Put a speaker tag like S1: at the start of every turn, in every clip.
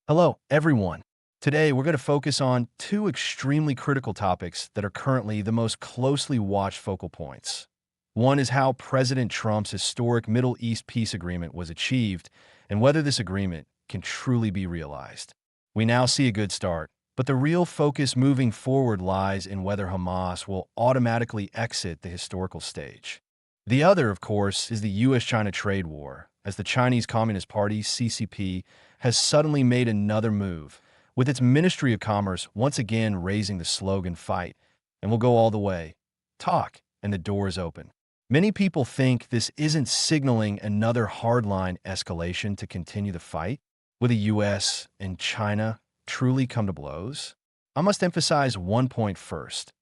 S1: Hello, everyone. Today, we're going to focus on two extremely critical topics that are currently the most closely watched focal points. One is how President Trump's historic Middle East peace agreement was achieved and whether this agreement can truly be realized. We now see a good start, but the real focus moving forward lies in whether Hamas will automatically exit the historical stage. The other, of course, is the US-China trade war, as the Chinese Communist Party, CCP, has suddenly made another move, with its Ministry of Commerce once again raising the slogan "Fight, and we'll go all the way. Talk, and the door is open." Many people think this isn't signaling another hardline escalation to continue the fight. Will the US and China truly come to blows? I must emphasize one point first.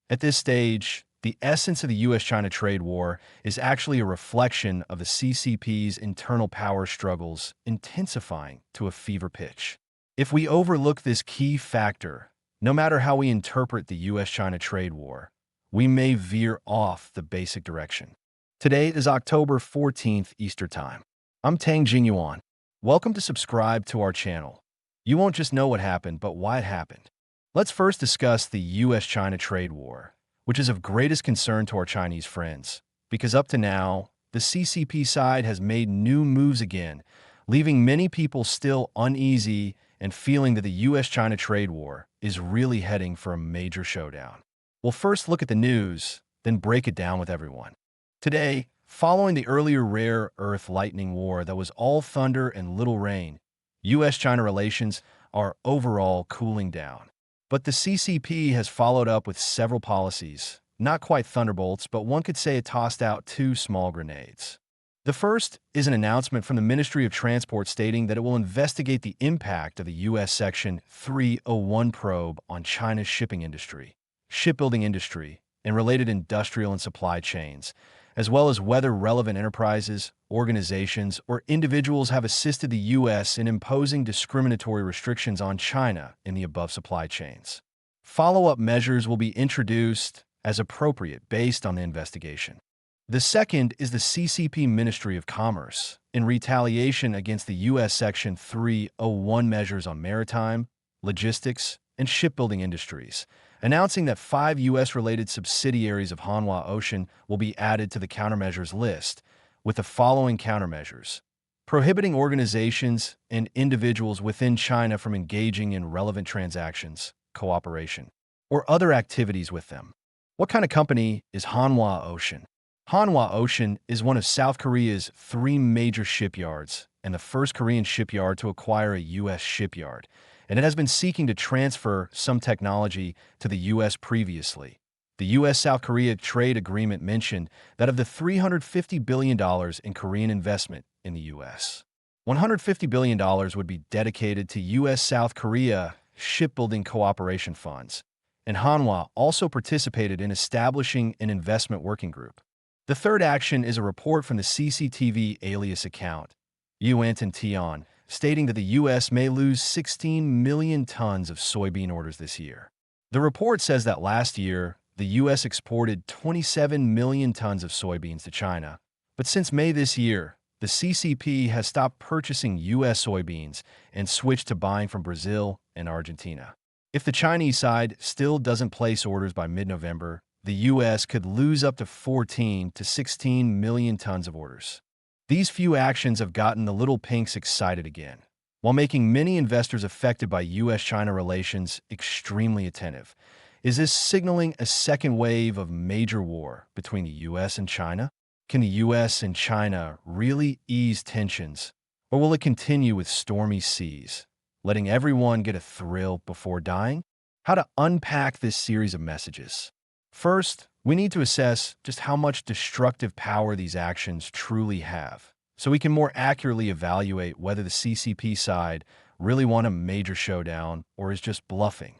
S1: At this stage, the essence of the US-China trade war is actually a reflection of the CCP's internal power struggles intensifying to a fever pitch. If we overlook this key factor, no matter how we interpret the US-China trade war, we may veer off the basic direction. Today is October 14th Eastern Time. I'm Tang Jingyuan. Welcome to subscribe to our channel. You won't just know what happened, but why it happened. Let's first discuss the US-China trade war, which is of greatest concern to our Chinese friends, because up to now, the CCP side has made new moves again, leaving many people still uneasy and feeling that the US-China trade war is really heading for a major showdown. We'll first look at the news, then break it down with everyone. Today, following the earlier rare earth lightning war that was all thunder and little rain, US-China relations are overall cooling down. But the CCP has followed up with several policies, not quite thunderbolts, but one could say it tossed out two small grenades. The first is an announcement from the Ministry of Transport stating that it will investigate the impact of the U.S. Section 301 probe on China's shipping industry, shipbuilding industry, and related industrial and supply chains, as well as whether relevant enterprises, organizations, or individuals have assisted the U.S. in imposing discriminatory restrictions on China in the above supply chains. Follow-up measures will be introduced as appropriate based on the investigation. The second is the CCP Ministry of Commerce, in retaliation against the U.S. Section 301 measures on maritime, logistics, and shipbuilding industries, announcing that 5 U.S.-related subsidiaries of Hanwha Ocean will be added to the countermeasures list, with the following countermeasures: prohibiting organizations and individuals within China from engaging in relevant transactions, cooperation, or other activities with them. What kind of company is Hanwha Ocean? Hanwha Ocean is one of South Korea's 3 major shipyards and the first Korean shipyard to acquire a U.S. shipyard, and it has been seeking to transfer some technology to the U.S. previously. The U.S.-South Korea trade agreement mentioned that of the $350 billion in Korean investment in the U.S., $150 billion would be dedicated to U.S.-South Korea shipbuilding cooperation funds, and Hanwha also participated in establishing an investment working group. The third action is a report from the CCTV alias account, Imminent and Tion, stating that the U.S. may lose 16 million tons of soybean orders this year. The report says that last year, the U.S. exported 27 million tons of soybeans to China, but since May this year, the CCP has stopped purchasing U.S. soybeans and switched to buying from Brazil and Argentina. If the Chinese side still doesn't place orders by mid-November, the U.S. could lose up to 14 to 16 million tons of orders. These few actions have gotten the little pinks excited again, while making many investors affected by U.S.-China relations extremely attentive. Is this signaling a second wave of major war between the U.S. and China? Can the U.S. and China really ease tensions, or will it continue with stormy seas, letting everyone get a thrill before dying? How to unpack this series of messages? First, we need to assess just how much destructive power these actions truly have, so we can more accurately evaluate whether the CCP side really won a major showdown or is just bluffing.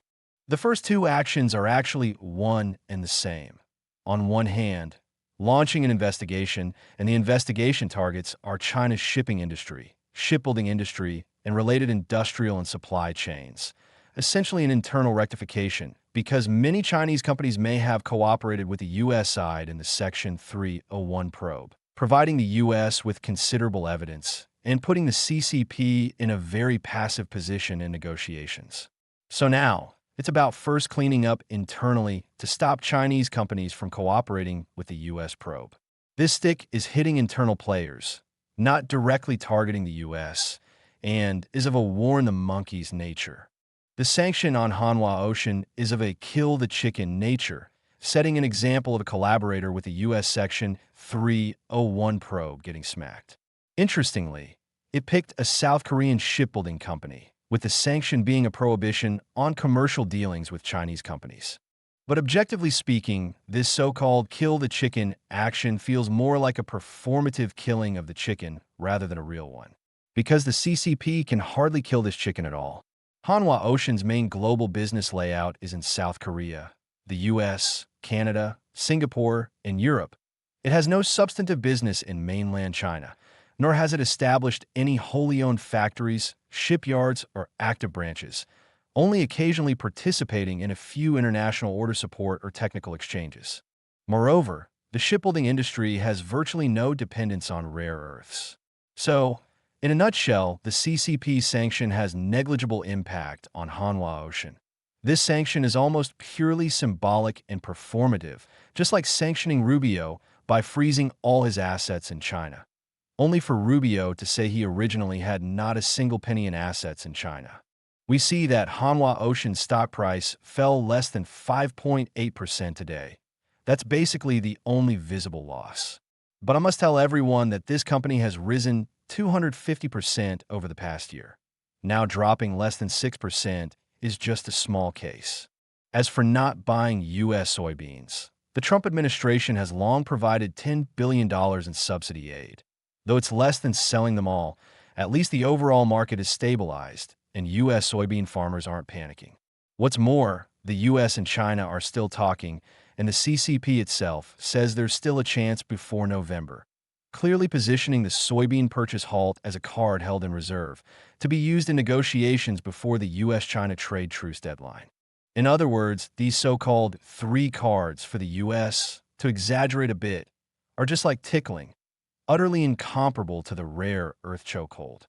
S1: The first two actions are actually one and the same. On one hand, launching an investigation, and the investigation targets are China's shipping industry, shipbuilding industry, and related industrial and supply chains. Essentially an internal rectification, because many Chinese companies may have cooperated with the U.S. side in the Section 301 probe, providing the U.S. with considerable evidence and putting the CCP in a very passive position in negotiations. So now, it's about first cleaning up internally to stop Chinese companies from cooperating with the U.S. probe. This stick is hitting internal players, not directly targeting the U.S., and is of a warn the monkeys nature. The sanction on Hanwha Ocean is of a kill-the-chicken nature, setting an example of a collaborator with the U.S. Section 301 probe getting smacked. Interestingly, it picked a South Korean shipbuilding company, with the sanction being a prohibition on commercial dealings with Chinese companies. But objectively speaking, this so-called kill-the-chicken action feels more like a performative killing of the chicken rather than a real one. Because the CCP can hardly kill this chicken at all. Hanwha Ocean's main global business layout is in South Korea, the US, Canada, Singapore, and Europe. It has no substantive business in mainland China, nor has it established any wholly owned factories, shipyards, or active branches, only occasionally participating in a few international order support or technical exchanges. Moreover, the shipbuilding industry has virtually no dependence on rare earths. So, in a nutshell, the CCP sanction has negligible impact on Hanwha Ocean. This sanction is almost purely symbolic and performative, just like sanctioning Rubio by freezing all his assets in China, only for Rubio to say he originally had not a single penny in assets in China. We see that Hanwha Ocean's stock price fell less than 5.8% today. That's basically the only visible loss. But I must tell everyone that this company has risen 250% over the past year. Now dropping less than 6% is just a small case. As for not buying U.S. soybeans, the Trump administration has long provided $10 billion in subsidy aid. Though it's less than selling them all, at least the overall market is stabilized, and U.S. soybean farmers aren't panicking. What's more, the U.S. and China are still talking, and the CCP itself says there's still a chance before November, clearly positioning the soybean purchase halt as a card held in reserve to be used in negotiations before the U.S.-China trade truce deadline. In other words, these so-called three cards for the U.S., to exaggerate a bit, are just like tickling, utterly incomparable to the rare earth chokehold.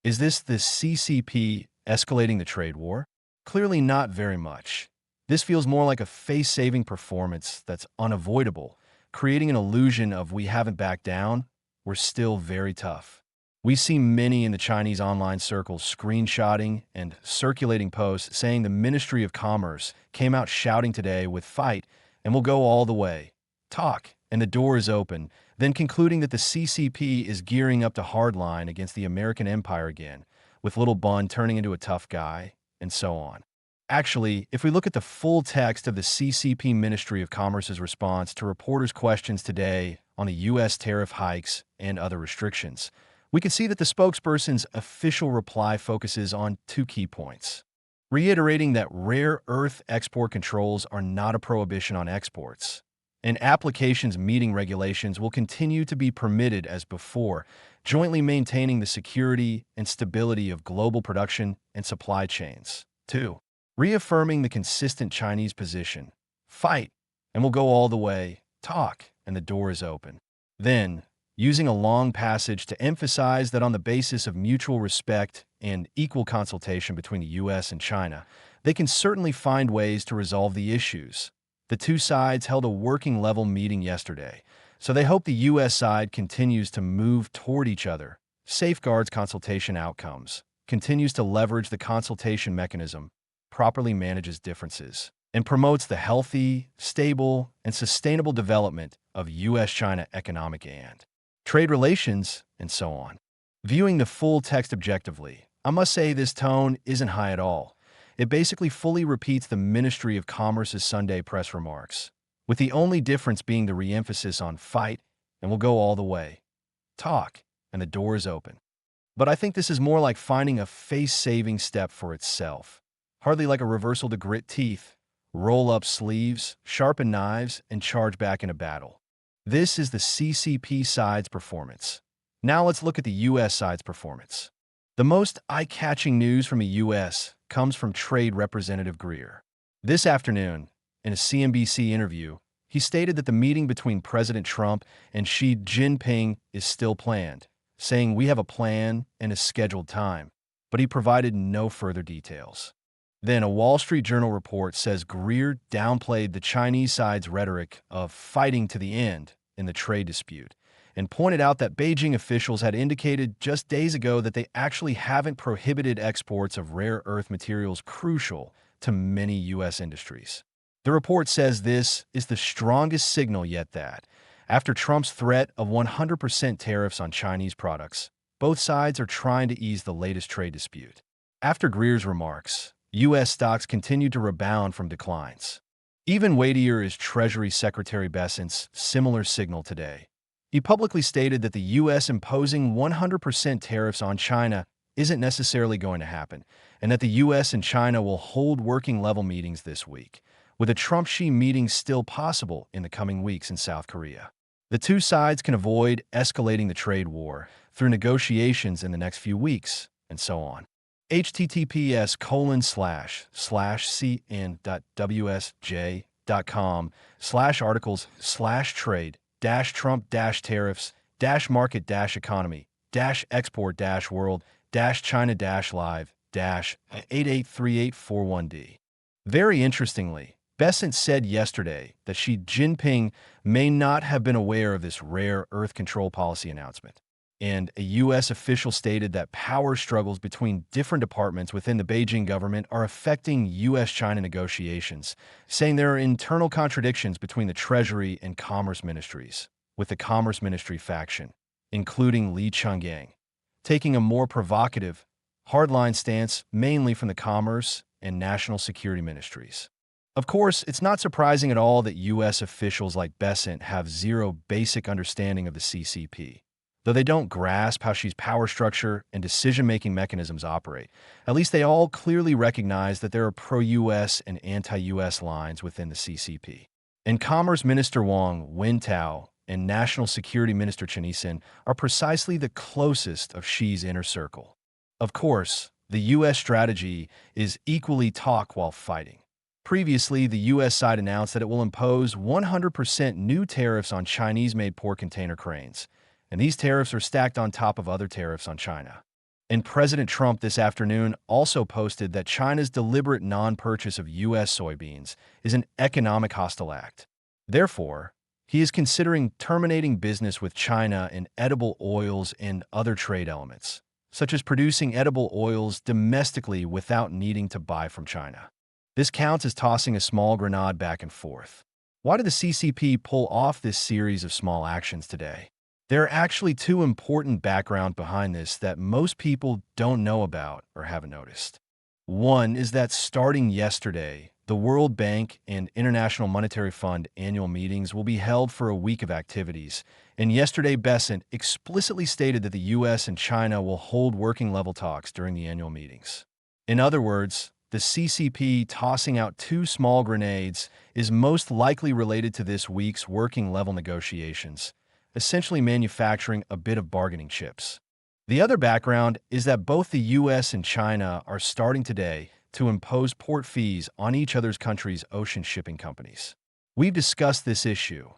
S1: Is this the CCP escalating the trade war? Clearly not very much. This feels more like a face-saving performance that's unavoidable, creating an illusion of we haven't backed down, we're still very tough. We see many in the Chinese online circles screenshotting and circulating posts saying the Ministry of Commerce came out shouting today with fight and will go all the way. Talk, and the door is open, then concluding that the CCP is gearing up to hardline against the American empire again, with Little Bun turning into a tough guy, and so on. Actually, if we look at the full text of the CCP Ministry of Commerce's response to reporters' questions today on the U.S. tariff hikes and other restrictions, we can see that the spokesperson's official reply focuses on two key points, reiterating that rare earth export controls are not a prohibition on exports, and applications meeting regulations will continue to be permitted as before, jointly maintaining the security and stability of global production and supply chains. 2. Reaffirming the consistent Chinese position, fight, and we'll go all the way, talk, and the door is open. Then, using a long passage to emphasize that on the basis of mutual respect and equal consultation between the U.S. and China, they can certainly find ways to resolve the issues. The two sides held a working-level meeting yesterday, so they hope the U.S. side continues to move toward each other, safeguards consultation outcomes, continues to leverage the consultation mechanism, properly manages differences, and promotes the healthy, stable, and sustainable development of U.S.-China economic and trade relations, and so on. Viewing the full text objectively, I must say this tone isn't high at all. It basically fully repeats the Ministry of Commerce's Sunday press remarks, with the only difference being the re-emphasis on fight, and we'll go all the way, talk, and the door is open. But I think this is more like finding a face-saving step for itself. Hardly like a reversal to grit teeth, roll up sleeves, sharpen knives, and charge back into battle. This is the CCP side's performance. Now let's look at the U.S. side's performance. The most eye-catching news from the U.S. comes from Trade Representative Greer. This afternoon, in a CNBC interview, he stated that the meeting between President Trump and Xi Jinping is still planned, saying we have a plan and a scheduled time, but he provided no further details. Then a Wall Street Journal report says Greer downplayed the Chinese side's rhetoric of fighting to the end in the trade dispute and pointed out that Beijing officials had indicated just days ago that they actually haven't prohibited exports of rare earth materials crucial to many U.S. industries. The report says this is the strongest signal yet that, after Trump's threat of 100% tariffs on Chinese products, both sides are trying to ease the latest trade dispute. After Greer's remarks, U.S. stocks continued to rebound from declines. Even weightier is Treasury Secretary Bessent's similar signal today. He publicly stated that the U.S. imposing 100% tariffs on China isn't necessarily going to happen, and that the U.S. and China will hold working-level meetings this week, with a Trump-Xi meeting still possible in the coming weeks in South Korea. The two sides can avoid escalating the trade war through negotiations in the next few weeks, and so on. https://trade-trump-tariffs-market-economy-export-world-china-market-economy-883841D. Very interestingly, Bessent said yesterday that Xi Jinping may not have been aware of this rare earth control policy announcement. And a U.S. official stated that power struggles between different departments within the Beijing government are affecting U.S.-China negotiations, saying there are internal contradictions between the Treasury and Commerce ministries, with the Commerce Ministry faction, including Li Chang'an, taking a more provocative, hardline stance mainly from the Commerce and National Security ministries. Of course, it's not surprising at all that U.S. officials like Bessent have zero basic understanding of the CCP. Though they don't grasp how Xi's power structure and decision-making mechanisms operate, at least they all clearly recognize that there are pro-U.S. and anti-U.S. lines within the CCP. And Commerce Minister Wang Wintao and National Security Minister Chen Yixin are precisely the closest of Xi's inner circle. Of course, the U.S. strategy is equally talk while fighting. Previously, the U.S. side announced that it will impose 100% new tariffs on Chinese-made port container cranes, and these tariffs are stacked on top of other tariffs on China. And President Trump this afternoon also posted that China's deliberate non-purchase of U.S. soybeans is an economic hostile act. Therefore, he is considering terminating business with China in edible oils and other trade elements, such as producing edible oils domestically without needing to buy from China. This counts as tossing a small grenade back and forth. Why did the CCP pull off this series of small actions today? There are actually two important backgrounds behind this that most people don't know about or haven't noticed. One is that starting yesterday, the World Bank and International Monetary Fund annual meetings will be held for a week of activities, and yesterday Bessent explicitly stated that the U.S. and China will hold working-level talks during the annual meetings. In other words, the CCP tossing out two small grenades is most likely related to this week's working-level negotiations, essentially manufacturing a bit of bargaining chips. The other background is that both the U.S. and China are starting today to impose port fees on each other's country's ocean shipping companies. We've discussed this issue.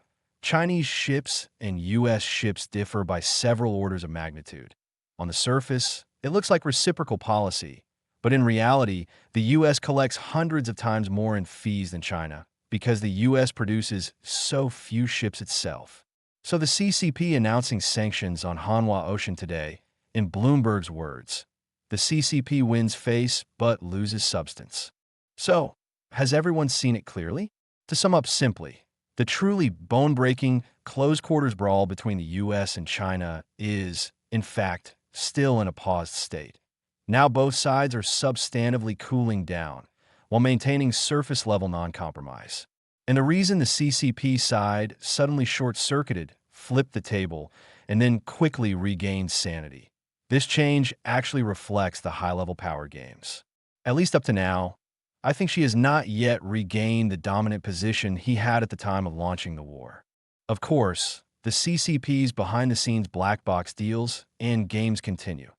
S1: Chinese ships and U.S. ships differ by several orders of magnitude. On the surface, it looks like reciprocal policy, but in reality, the U.S. collects hundreds of times more in fees than China because the U.S. produces so few ships itself. So the CCP announcing sanctions on Hanwha Ocean today, in Bloomberg's words, the CCP wins face but loses substance. So, has everyone seen it clearly? To sum up simply, the truly bone-breaking, close-quarters brawl between the U.S. and China is, in fact, still in a paused state. Now both sides are substantively cooling down, while maintaining surface-level non-compromise. And the reason the CCP side suddenly short-circuited, flipped the table, and then quickly regained sanity. This change actually reflects the high-level power games. At least up to now, I think Xi has not yet regained the dominant position he had at the time of launching the war. Of course, the CCP's behind-the-scenes black box deals and games continue.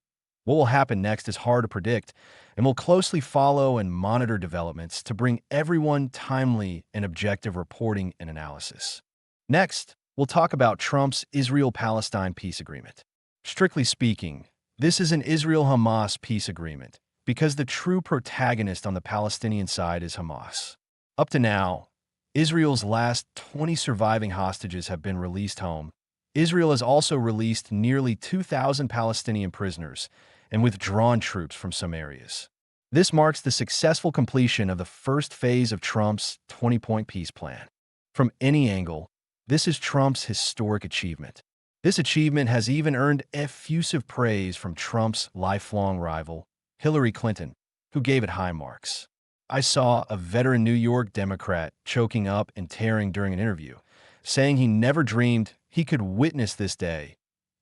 S1: What will happen next is hard to predict, and we'll closely follow and monitor developments to bring everyone timely and objective reporting and analysis. Next, we'll talk about Trump's Israel-Palestine peace agreement. Strictly speaking, this is an Israel-Hamas peace agreement because the true protagonist on the Palestinian side is Hamas. Up to now, Israel's last 20 surviving hostages have been released home. Israel has also released nearly 2,000 Palestinian prisoners and withdrawn troops from some areas. This marks the successful completion of the first phase of Trump's 20-point peace plan. From any angle, this is Trump's historic achievement. This achievement has even earned effusive praise from Trump's lifelong rival, Hillary Clinton, who gave it high marks. I saw a veteran New York Democrat choking up and tearing during an interview, saying he never dreamed he could witness this day.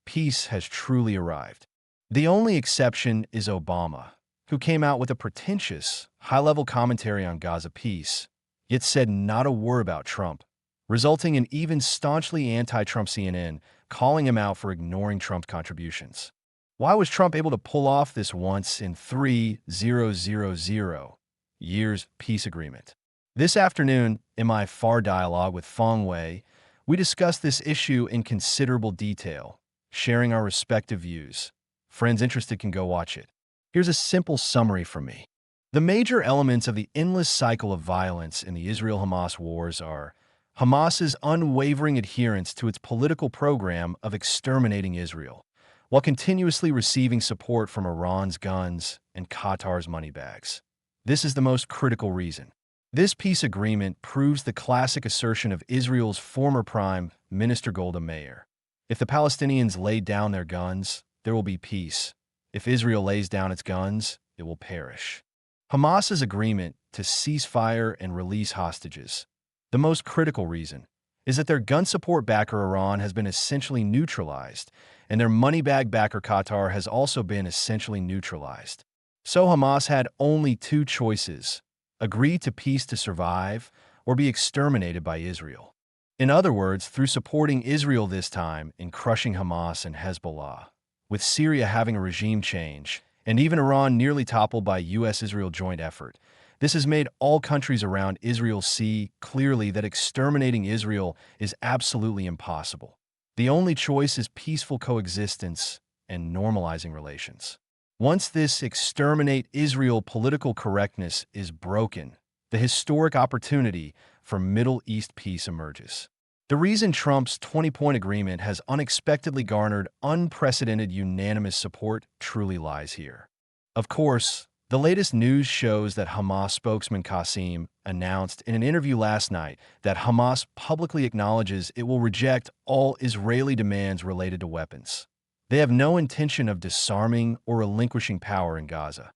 S1: Peace has truly arrived. The only exception is Obama, who came out with a pretentious, high-level commentary on Gaza peace, yet said not a word about Trump, resulting in even staunchly anti-Trump CNN calling him out for ignoring Trump's contributions. Why was Trump able to pull off this once in 3,000 years peace agreement? This afternoon, in my FAR dialogue with Fong Wei, we discussed this issue in considerable detail, sharing our respective views. Friends interested can go watch it. Here's a simple summary from me. The major elements of the endless cycle of violence in the Israel-Hamas wars are Hamas's unwavering adherence to its political program of exterminating Israel, while continuously receiving support from Iran's guns and Qatar's money bags. This is the most critical reason. This peace agreement proves the classic assertion of Israel's former Prime Minister Golda Meir. If the Palestinians lay down their guns, there will be peace. If Israel lays down its guns, it will perish. Hamas's agreement to cease fire and release hostages. The most critical reason is that their gun support backer Iran has been essentially neutralized, and their money bag backer Qatar has also been essentially neutralized. So Hamas had only two choices: agree to peace to survive, or be exterminated by Israel. In other words, through supporting Israel this time in crushing Hamas and Hezbollah, with Syria having a regime change, and even Iran nearly toppled by U.S.-Israel joint effort, this has made all countries around Israel see clearly that exterminating Israel is absolutely impossible. The only choice is peaceful coexistence and normalizing relations. Once this exterminate Israel political correctness is broken, the historic opportunity for Middle East peace emerges. The reason Trump's 20-point agreement has unexpectedly garnered unprecedented unanimous support truly lies here. Of course, the latest news shows that Hamas spokesman Qasem announced in an interview last night that Hamas publicly acknowledges it will reject all Israeli demands related to weapons. They have no intention of disarming or relinquishing power in Gaza.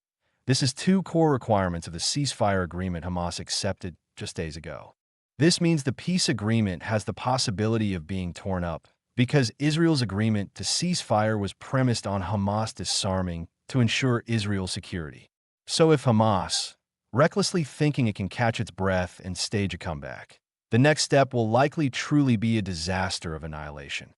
S1: This is two core requirements of the ceasefire agreement Hamas accepted just days ago. This means the peace agreement has the possibility of being torn up because Israel's agreement to cease fire was premised on Hamas disarming to ensure Israel's security. So if Hamas, recklessly thinking it can catch its breath and stage a comeback, the next step will likely truly be a disaster of annihilation.